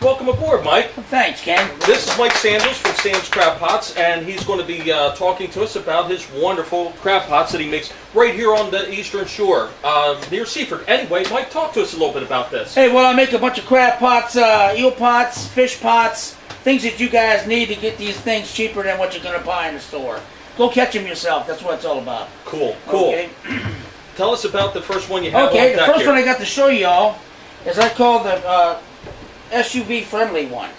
Welcome aboard, Mike. Thanks, Ken. This is Mike Samuels from Sam's Crab Pots, and he's going to be talking to us about his wonderful crab pots that he makes right here on the Eastern Shore, near Seaford. Anyway, Mike, talk to us a little bit about this. Hey, well, I make a bunch of crab pots, eel pots, fish pots, things that you guys need to get these things cheaper than what you're going to buy in the store. Go catch them yourself. That's what it's all about. Cool. Okay. Tell us about the first one you have. Okay, on the deck first here. one I got to show y'all is I call the SUV friendly one.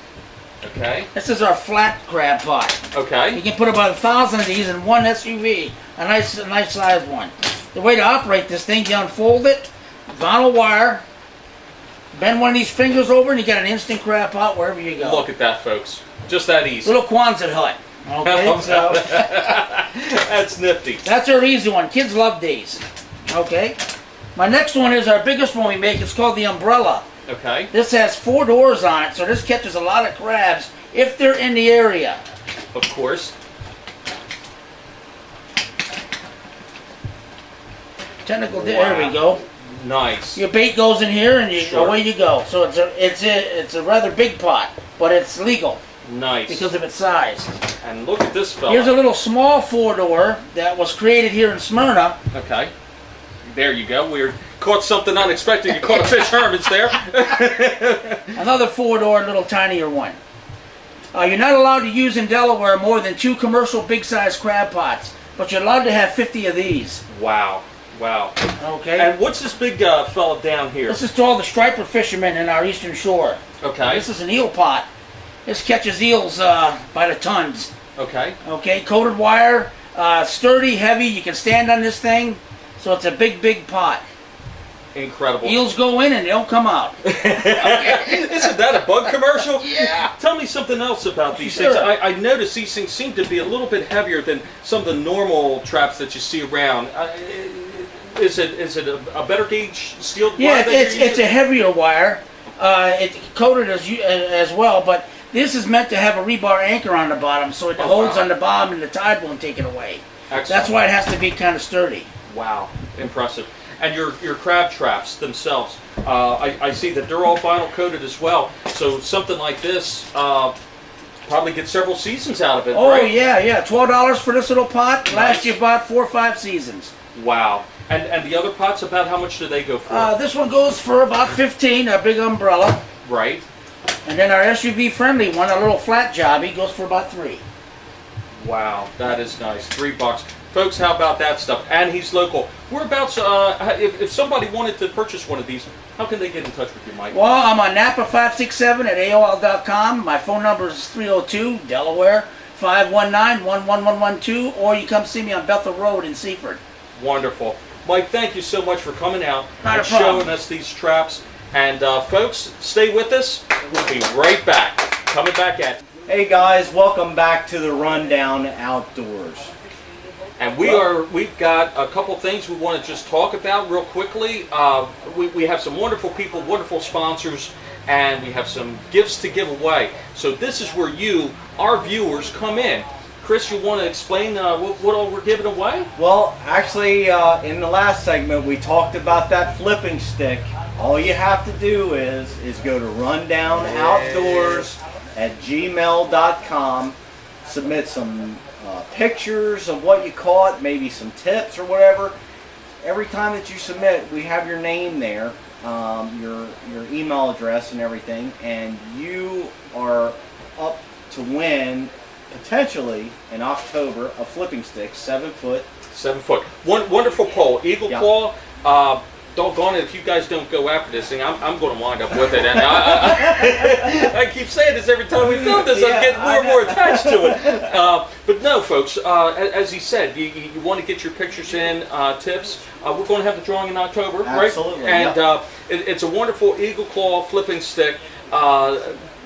Okay. This is our flat crab pot. Okay. You can put about 1,000 of these in one SUV, a nice sized one. The way to operate this thing, you unfold it, vinyl wire, bend one of these fingers over, and you get an instant crab pot wherever you go. Look at that, folks. Just that easy. Little Quonset hut. Okay, so that's nifty. that's our easy one. Kids love these. Okay. My next one is our biggest one we make. It's called the umbrella. Okay. This has 4 doors on it, so this catches a lot of crabs if they're in the area. Of course. There we go. Nice. Your bait goes in here, and Sure. away you go. So it's a rather big pot, but it's legal Nice. because of its size. And look at this fella. Here's a little small 4-door that was created here in Smyrna. Okay. There you go. We caught something unexpected. You caught a fish hermits there. Another 4-door, little tinier one. You're not allowed to use in Delaware more than 2 commercial big-size crab pots, but you're allowed to have 50 of these. Wow. Wow. Okay. And what's this big fella down here? This is to all the striper fishermen in our Eastern Shore. Okay. This is an eel pot. This catches eels by the tons. Okay. Okay, coated wire, sturdy, heavy. You can stand on this thing, so it's a big pot. Incredible. Eels go in and they don't come out. Isn't that a bug commercial? Yeah. Tell me something else about these Sure. things. I noticed these things seem to be a little bit heavier than some of the normal traps that you see around. Is it a better gauge steel Yeah, wire that it's you're a using? heavier wire. It's coated as well, but this is meant to have a rebar anchor on the bottom, so it holds wow. on the bottom and the tide won't take it away. Excellent. That's why it has to be kind of sturdy. Wow, impressive. And your crab traps themselves, I see that they're all vinyl coated as well. So something like this probably get several seasons out of it, Oh, right? yeah. $12 for this little pot. Last year bought 4 or 5 seasons. Wow. And the other pots, about how much do they go for? This one goes for about 15, a big umbrella. Right. And then our SUV friendly one, a little flat jobby, goes for about 3. Wow, that is nice. $3. Folks, how about that stuff? And he's local. Whereabouts, if somebody wanted to purchase one of these, how can they get in touch with you, Mike? Well, I'm on Napa567 at AOL.com. My phone number is 302 Delaware 519-11112, or you come see me on Bethel Road in Seaford. Wonderful. Mike, thank you so much for coming out Not and a problem. showing us these traps. And folks, stay with us. We'll be right back. Coming back at you. Hey guys, welcome back to the Rundown Outdoors. And we've got a couple things we want to just talk about real quickly. We have some wonderful people, wonderful sponsors, and we have some gifts to give away. So this is where you, our viewers, come in. Chris, you want to explain what all we're giving away? Well, actually, in the last segment, we talked about that flipping stick. All you have to do is go to rundownoutdoors@gmail.com, submit some pictures of what you caught, maybe some tips or whatever. Every time that you submit, we have your name there, your email address and everything, and you are up to win potentially in October a flipping stick, 7 foot. 7 foot. One wonderful pole, Eagle Yeah. Claw. Doggone it, if you guys don't go after this thing, I'm going to wind up with it. And I keep saying this every time we film this, I'm getting more and more attached to it. But no, folks, as he said, you want to get your pictures in, tips. We're going to have the drawing in October, right? Absolutely, And yeah. it's a wonderful Eagle Claw flipping stick.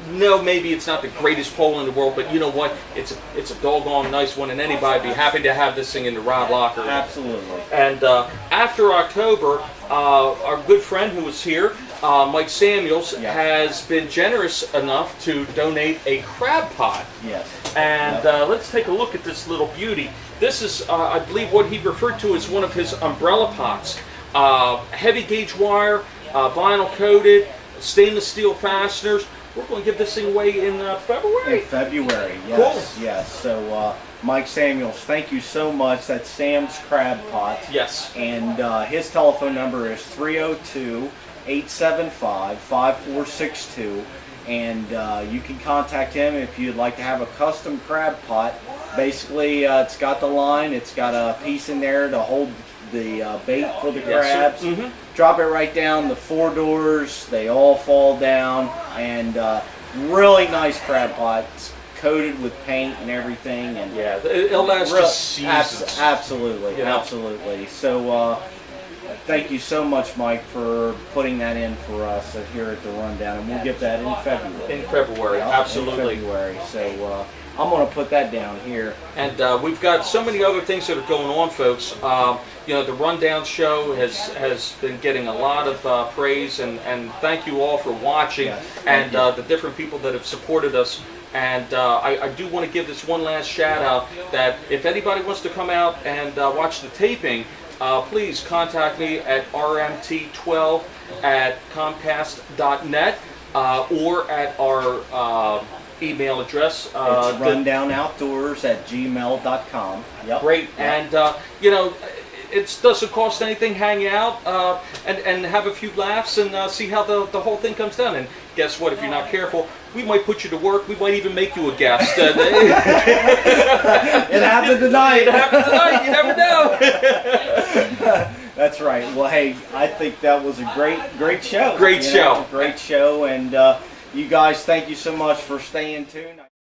No, maybe it's not the greatest pole in the world, but you know what? It's a doggone nice one, and anybody would be happy to have this thing in the rod locker. Absolutely. And after October, our good friend who was here, Mike Samuels, has been generous enough to donate a crab pot. Yes. And let's take a look at this little beauty. This is, I believe, what he referred to as one of his umbrella pots. Heavy gauge wire, vinyl coated, stainless steel fasteners, we're going to give this thing away in February. In February, yes, Cool. yes. So, Mike Samuels, thank you so much. That's Sam's Crab Pot. Yes. And his telephone number is 302-875-5462. And you can contact him if you'd like to have a custom crab pot. Basically, it's got the line, it's got a piece in there to hold the bait for the crabs. Yes, Drop it right down, the 4 doors, they all fall down, and really nice crab pot. It's coated with paint and everything. And yeah, it'll last just seasons. Absolutely, You know? absolutely. So, thank you so much, Mike, for putting that in for us here at the Rundown, and we'll get that in February. In February, Yeah, absolutely. In February. So I'm going to put that down here. And we've got so many other things that are going on, folks. You know, the Rundown show has been getting a lot of praise, and thank you all for watching, Yes, and thank you. the different people that have supported us. And I do want to give this one last shout out that if anybody wants to come out and watch the taping, please contact me at rmt12@comcast.net or at our email address. It's rundownoutdoors@gmail.com. Yep. Great. Yep. And, you know, it doesn't cost anything. Hang out and have a few laughs and see how the whole thing comes down. And guess what? If you're not careful, we might put you to work. We might even make you a guest. It happened tonight. It happened tonight. You never know. That's right. Well, hey, I think that was a great show. Great show. Great show. And you guys, thank you so much for staying tuned.